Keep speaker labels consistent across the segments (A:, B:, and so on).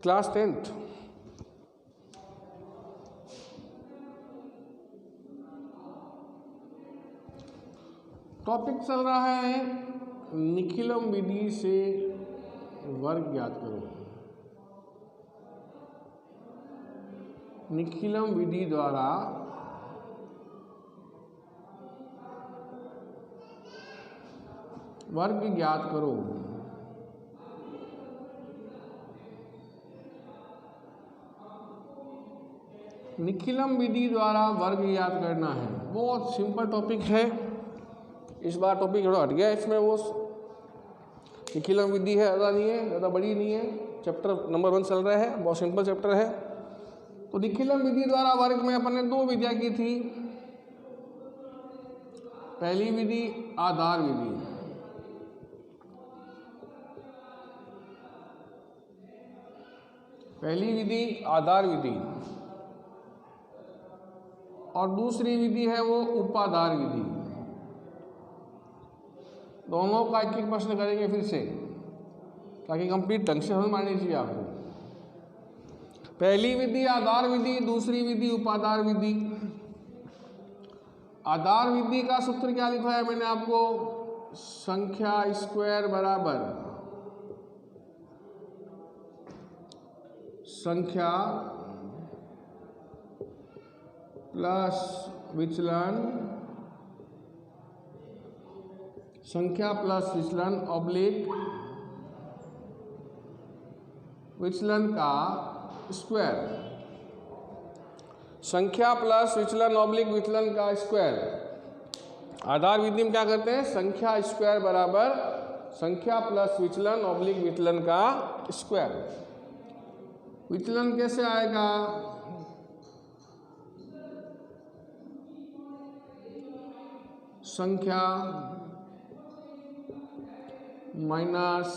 A: Class 10th। Topic चल रहा है निखिलम विधि से वर्ग ज्ञात करो। निखिलम विधि द्वारा वर्ग ज्ञात करो। निखिलम विधि द्वारा वर्ग ज्ञात करना है, बहुत सिंपल टॉपिक है। इस बार टॉपिक थोड़ा हट गया, इसमें वो निखिलम विधि है, ज़्यादा नहीं है, ज़्यादा बड़ी नहीं है। चैप्टर नंबर 1 चल रहा है, बहुत सिंपल चैप्टर है। तो निखिलम विधि द्वारा वर्ग में अपन ने 2 विधियाँ की थी। पहली विधि आधार विधि, पहली विधि आधार विधि, और दूसरी विधि है वो उपाधार विधि। दोनों का एक एक प्रश्न करेंगे फिर से, ताकि कंप्लीट ढंग से समझ में आनी चाहिए आपको। पहली विधि आधार विधि, दूसरी विधि उपाधार विधि। आधार विधि का सूत्र क्या लिखा है मैंने आपको, संख्या स्क्वायर बराबर संख्या प्लस विचलन, संख्या प्लस विचलन ऑब्लिक विचलन का स्क्वायर। संख्या प्लस विचलन ऑब्लिक विचलन का स्क्वायर। आधार विधि में क्या करते हैं, संख्या स्क्वायर बराबर संख्या प्लस विचलन ऑब्लिक विचलन का स्क्वायर। विचलन कैसे आएगा, संख्या माइनस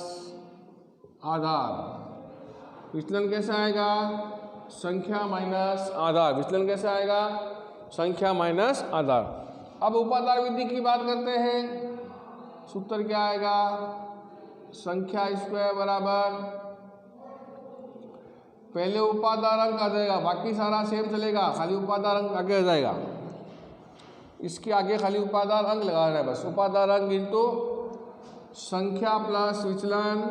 A: आधार। विचलन कैसे आएगा, संख्या माइनस आधार। विचलन कैसे आएगा, संख्या माइनस आधार। अब उपाधार विधि की बात करते हैं। सूत्र क्या आएगा, संख्या स्क्वायर बराबर, पहले उपाधार अंक आ जाएगा, बाकी सारा सेम चलेगा, खाली उपाधार अंक आगे आ जाएगा। इसके आगे खाली उपाधार अंक लगा रहा है बस। उपाधार अंक इंटू संख्या प्लस विचलन,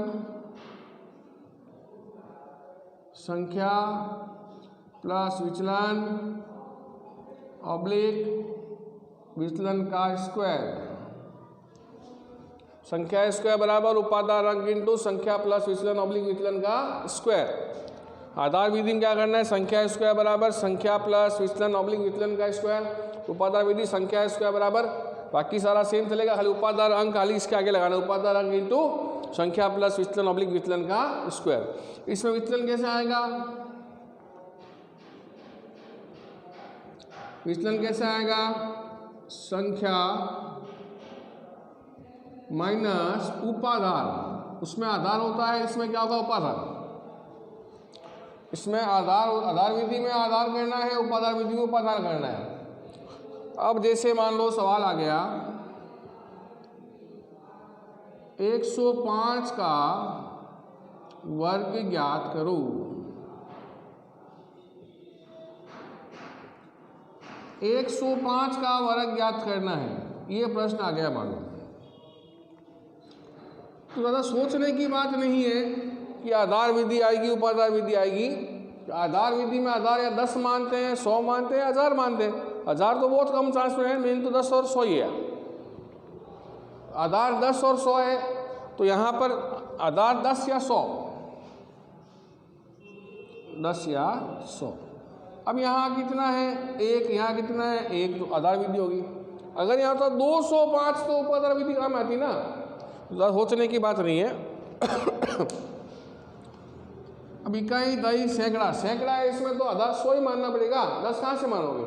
A: संख्या प्लस विचलन ऑब्लिक विचलन का स्क्वायर। संख्या स्क्वायर बराबर उपाधार अंक इंटू संख्या प्लस विचलन ऑब्लिक विचलन का स्क्वायर। आधार विधि में क्या करना है, संख्या स्क्वायर बराबर संख्या प्लस विचलन ऑब्लिक विचलन का स्क्वायर। उपाधार विधि संख्या स्क्वायर बराबर, बाकी सारा सेम चलेगा, खाली उपाधार अंक खाली इसके आगे लगाना, उपाधार अंक इंटू संख्या प्लस विचलन ऑब्लिक विचलन का स्क्वायर। इसमें विचलन कैसे आएगा, विचलन कैसे आएगा, संख्या माइनस उपाधार। उसमें आधार होता है, इसमें क्या होगा, उपाधार। इसमें आधार विधि में आधार करना है, उपाधार विधि में उपाधार करना है। अब जैसे मान लो सवाल आ गया 105 का वर्ग ज्ञात करो। 105 का वर्ग ज्ञात करना है, ये प्रश्न आ गया मान लो। तो ज़्यादा सोचने की बात नहीं है कि आधार विधि आएगी उपाधार विधि आएगी। आधार विधि में आधार या 10 मानते हैं, 100 मानते हैं, 1000 मानते हैं। 1000 तो बहुत कम चांस में है, मेन तो 10 और 100 ही है। आधार 10 और 100 है, तो यहाँ पर आधार 10 या 100, 10 या 100। अब यहाँ कितना है, 1, यहाँ कितना है, 1, तो आधार विधि होगी। अगर यहाँ तो 205 तो उपाधार विधि काम आती ना, ज़्यादा सोचने की बात नहीं है। अब इकाई, दही, सैकड़ा, सैकड़ा है, इसमें तो आधार 100 ही मानना पड़ेगा, 10 कहाँ से मानोगे,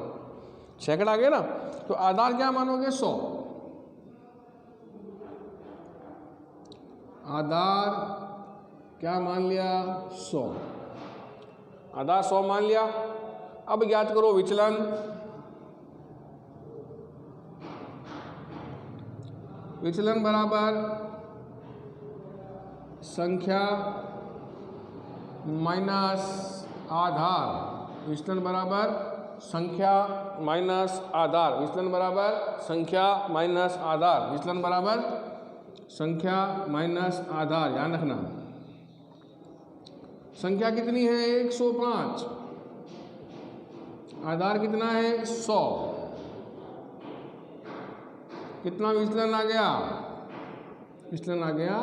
A: सैकड़ा आ गया ना, तो आधार क्या मानोगे, 100। आधार क्या मान लिया, 100। आधार 100 मान लिया। अब ज्ञात करो विचलन। विचलन बराबर संख्या माइनस आधार विचलन बराबर संख्या माइनस आधार विचलन बराबर संख्या माइनस आधार विचलन बराबर संख्या माइनस आधार। ध्यान रखना संख्या कितनी है 105, आधार कितना है 100, कितना विचलन आ गया, विचलन आ गया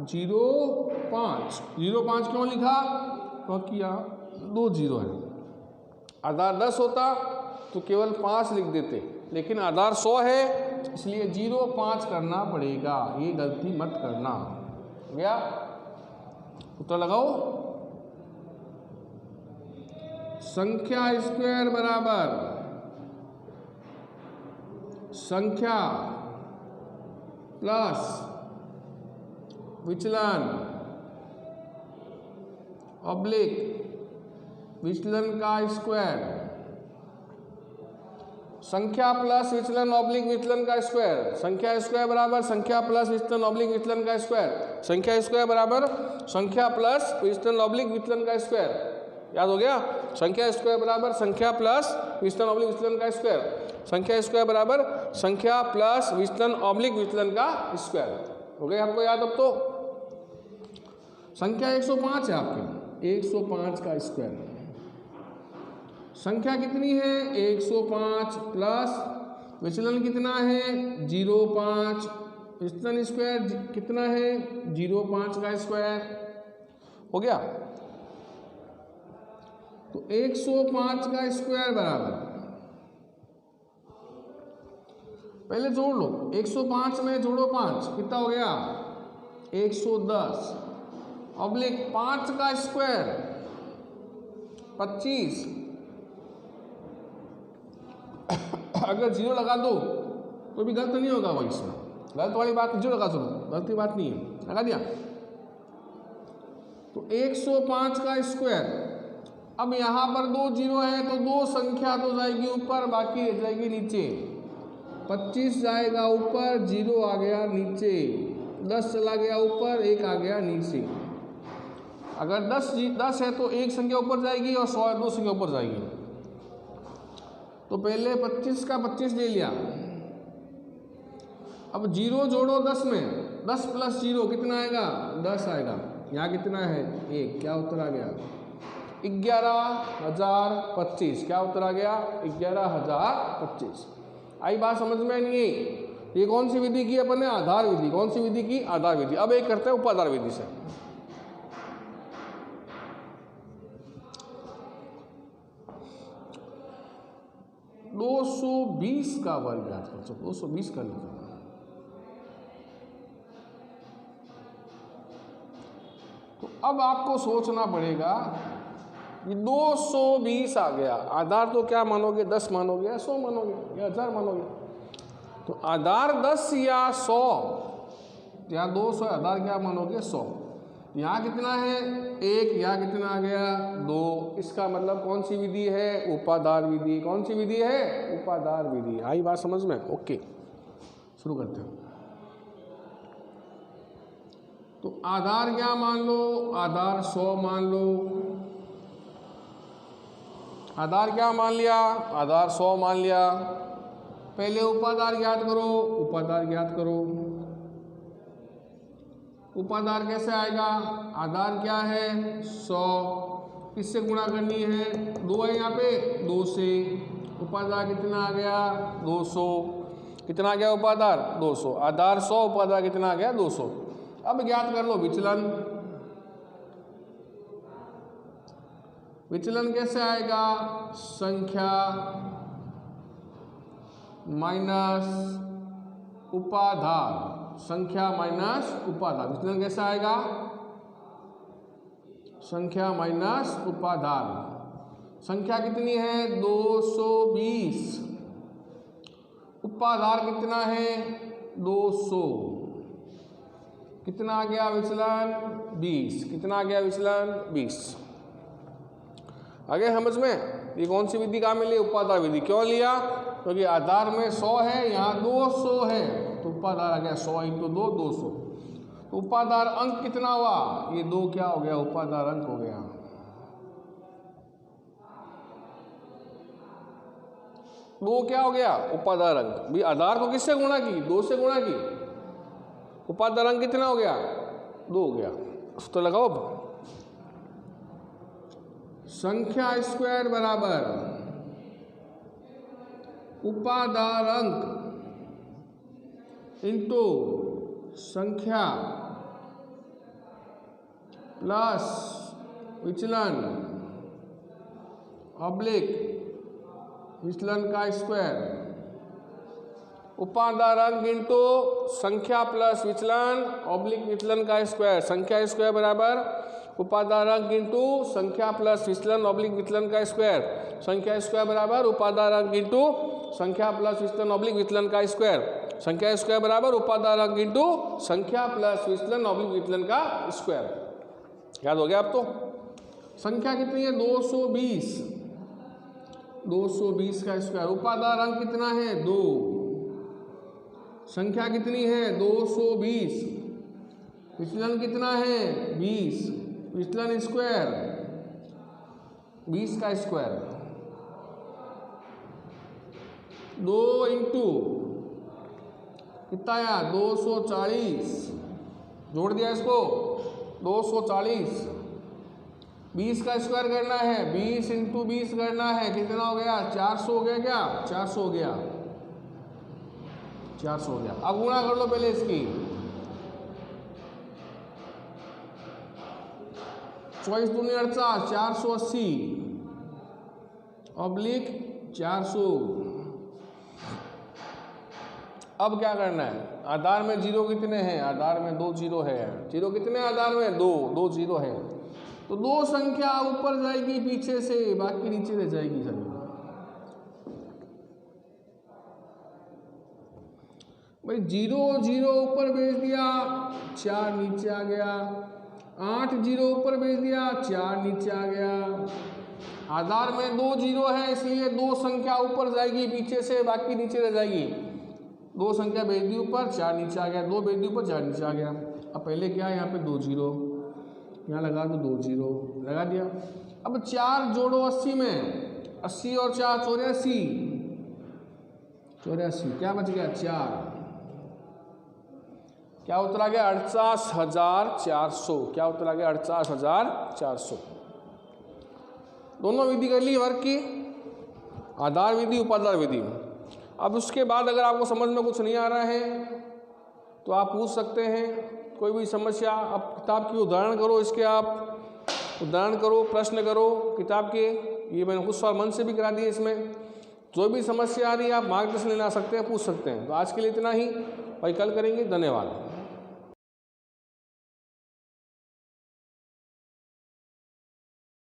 A: 0.5। 0.5 क्यों लिखा, क्योंकि यहाँ 2 जीरो है। आधार 10 होता तो केवल 5 लिख देते, लेकिन आधार 100 है इसलिए 0.5 करना पड़ेगा, ये गलती मत करना। गया उत्तर लगाओ। संख्या स्क्वायर बराबर संख्या प्लस विचलन ऑब्लिक विचलन का स्क्वायर, संख्या प्लस विचलन ऑब्लिक विचलन का स्क्वायर। संख्या स्क्वायर बराबर संख्या प्लस विचलन ऑब्लिक विचलन का स्क्वायर। संख्या स्क्वायर बराबर संख्या प्लस विचलन ऑब्लिक विचलन का स्क्वायर। याद हो गया, संख्या स्क्वायर बराबर संख्या प्लस विचलन ऑब्लिक विचलन का स्क्वायर। संख्या स्क्वायर बराबर संख्या प्लस विचलन ऑब्लिक विचलन का स्क्वायर। हो गया आपको याद। अब तो संख्या 105 है आपके, 105 का स्क्वायर। संख्या कितनी है 105 प्लस विचलन कितना है 0.5, विचलन स्क्वायर कितना है 0.5 का स्क्वायर। हो गया, तो 105 का स्क्वायर बराबर, पहले जोड़ लो, 105 में जोड़ो 5 कितना हो गया 110, ऑब्लिक 5 का स्क्वायर 25। अगर 0 लगा दो तो भी गलत नहीं होगा भाई, इसमें गलत वाली बात 0 लगा दो, गलती बात नहीं है, लगा दिया। तो 105 का स्क्वायर, अब यहाँ पर 2 जीरो है तो 2 संख्या तो जाएगी ऊपर, बाकी रह जाएगी नीचे। 25 जाएगा ऊपर, 0 आ गया नीचे, 10 चला गया ऊपर, 1 आ गया नीचे। अगर 10 है तो 1 संख्या ऊपर जाएगी और 100 2 संख्या ऊपर जाएगी। तो पहले 25 का 25 ले लिया, अब 0 जोड़ो 10 में, 10 प्लस 0 कितना आएगा 10 आएगा। यहाँ कितना है 1, क्या उत्तर आ गया 11,025। क्या उत्तर आ गया 11,025। आई बात समझ में नहीं? ये कौन सी विधि की अपन ने, आधार विधि। कौन सी विधि की, आधार विधि। अब एक करते हैं उपाधार विधि से। दो 220 का वर्ग याद कर, 220 का लिखा। तो अब आपको सोचना पड़ेगा, 220 आ गया, आधार तो क्या मानोगे 10 मानोगे या 100 मानोगे या 1000 मानोगे। तो आधार 10 या 100 या 200, आधार क्या मानोगे 100। यहाँ कितना है 1, यहाँ कितना आ गया 2। इसका मतलब कौन सी विधि है, उपाधार विधि। कौन सी विधि है, उपाधार विधि। आई बात समझ में? ओके, शुरू करते हैं। तो आधार क्या मान लो, आधार 100 मान लो। आधार क्या मान लिया, आधार 100 मान लिया। पहले उपाधार ज्ञात करो, उपाधार ज्ञात करो। उपाधार कैसे आएगा, आधार क्या है 100, किससे गुणा करनी है 2 है यहाँ पे, 2 से। उपाधार कितना आ गया 200, कितना आ गया उपाधार 200। आधार 100, उपाधार कितना आ गया 200। अब ज्ञात कर लो विचलन। विचलन कैसे आएगा, संख्या माइनस उपाधार, संख्या माइनस उपाधार। विचलन कैसे आएगा, संख्या माइनस उपाधार। संख्या कितनी है 220, उपाधार कितना है 200, कितना आ गया विचलन 20। कितना आ गया विचलन 20। आगे समझ में? ये कौन सी विधि काम में ली, उपाधार विधि। क्यों लिया, क्योंकि आधार में 100 है, यहाँ 200 है, तो उपाधार आ गया 100 × 2 200। तो उपाधार अंक कितना हुआ, ये 2 क्या हो गया, उपाधार अंक हो गया। 2 क्या हो गया? उपादान अंक। भी आधार को किससे गुणा की? 2 से गुणा की। उपादान अंक कितना हो गया? 2 हो गया। तो लगाओ अब संख्या स्क्वायर बराबर उपादान अंक इंटू संख्या प्लस विचलन ऑब्लिक विचलन का स्क्वायर। उपादान अंक इंटू संख्या प्लस विचलन ऑब्लिक विचलन का स्क्वायर। संख्या स्क्वायर बराबर उपादान अंक इंटू संख्या प्लस विचलन ऑब्लिक विचलन का स्क्वायर। संख्या स्क्वायर बराबर उपादान अंक इंटू संख्या प्लस विचलन ऑब्लिक विचलन का स्क्वायर। संख्या स्क्वायर बराबर उपादान अंक इंटू संख्या प्लस विचलन ऑब्लिक विचलन का स्क्वायर। याद हो गया अब तो? संख्या कितनी है? 220। 220 का स्क्वायर। उपादान अंक कितना है? 2। संख्या कितनी है? 220। विचलन कितना है? 20। विचलन स्क्वायर 20 का स्क्वायर। 2 इंटू कितना आया? 240। जोड़ दिया इसको 240। 20 का स्क्वायर करना है, 20 इंटू 20 करना है। कितना हो गया? 400 हो गया क्या? 400 हो गया। 400 हो गया। अब गुणा कर लो पहले इसकी। 24 दूनी 48, 480 ऑब्लिक 400। अब क्या करना है? आधार में जीरो कितने हैं? आधार में 2 जीरो है। जीरो कितने आधार में? 2 जीरो है। तो 2 संख्या ऊपर जाएगी पीछे से, बाकी नीचे रह जाएगी सभी। भाई 0 ऊपर भेज दिया, 4 नीचे आ गया। 8 0 ऊपर भेज दिया, 4 नीचे आ गया। आधार में 2 जीरो है, इसलिए 2 संख्या ऊपर जाएगी पीछे से, बाकी नीचे रह जाएगी। 2 संख्या भेज दी ऊपर, 4 नीचे आ गया। 2 भेज दी ऊपर, 4 नीचे आ गया। अब पहले क्या है? यहाँ पे 2 जीरो, यहाँ लगा दो 2 जीरो, लगा दिया। अब 4 जोड़ो 80 में, 80 और 4 84। 84 क्या बच गया? 4। क्या उत्तर आ गया? 48,400। क्या उत्तर आ गया? 48,400। दोनों विधि कर ली वर्ग की, आधार विधि उपादान विधि। अब उसके बाद अगर आपको समझ में कुछ नहीं आ रहा है तो आप पूछ सकते हैं कोई भी समस्या। अब किताब की उदाहरण करो, इसके आप उदाहरण करो, प्रश्न करो किताब के। ये मैंने कुछ सवाल मन से भी करा दिए इसमें। जो भी समस्या आ रही है आप मार्गदर्शन लेना सकते हैं, पूछ सकते हैं। तो आज के लिए इतना ही, भाई कल करेंगे। धन्यवाद।